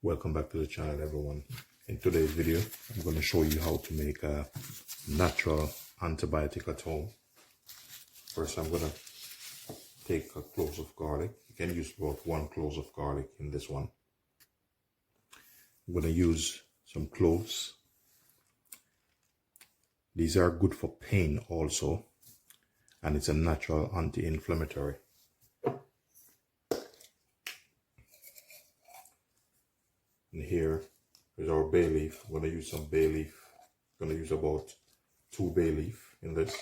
Welcome back to the channel, everyone. In today's video, I'm going to show you how to make a natural antibiotic at home. First, I'm going to take a clove of garlic. You can use about 1 clove of garlic in this one. I'm going to use some cloves. These are good for pain also, and it's a natural anti-inflammatory. And here is our bay leaf. I'm going to use some bay leaf. I'm going to use about 2 bay leaf in this.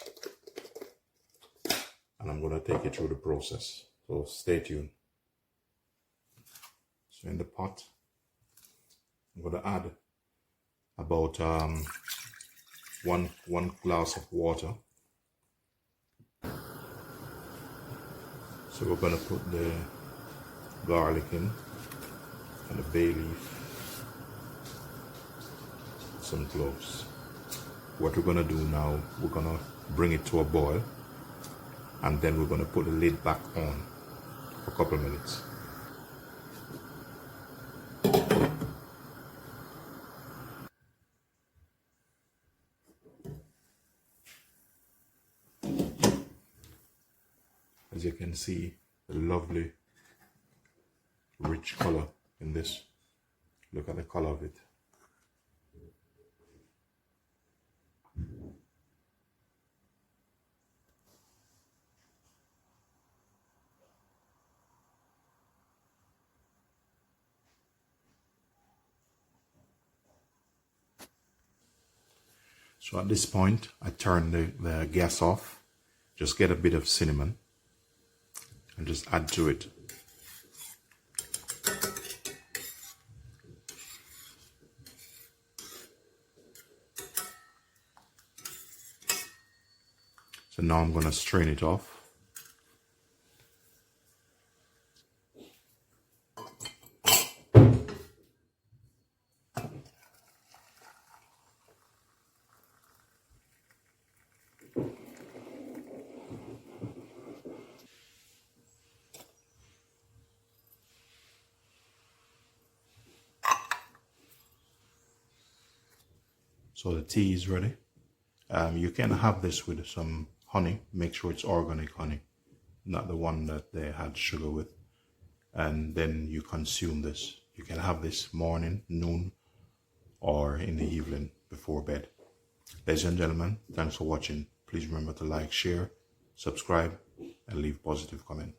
And I'm going to take you through the process. So stay tuned. So in the pot, I'm going to add about one glass of water. So we're going to put the garlic in and the bay leaf. Some cloves. What we're going to do now, we're going to bring it to a boil, and then we're going to put the lid back on for a couple of minutes. As you can see, the lovely rich color in this. Look at the color of it. So at this point, I turn the gas off, just get a bit of cinnamon and just add to it. So now I'm going to strain it off. So the tea is ready. You can have this with some honey. Make sure it's organic honey, not the one that they had sugar with. And then you consume this. You can have this morning, noon, or in the evening before bed. Ladies and gentlemen, thanks for watching. Please remember to like, share, subscribe, and leave positive comment.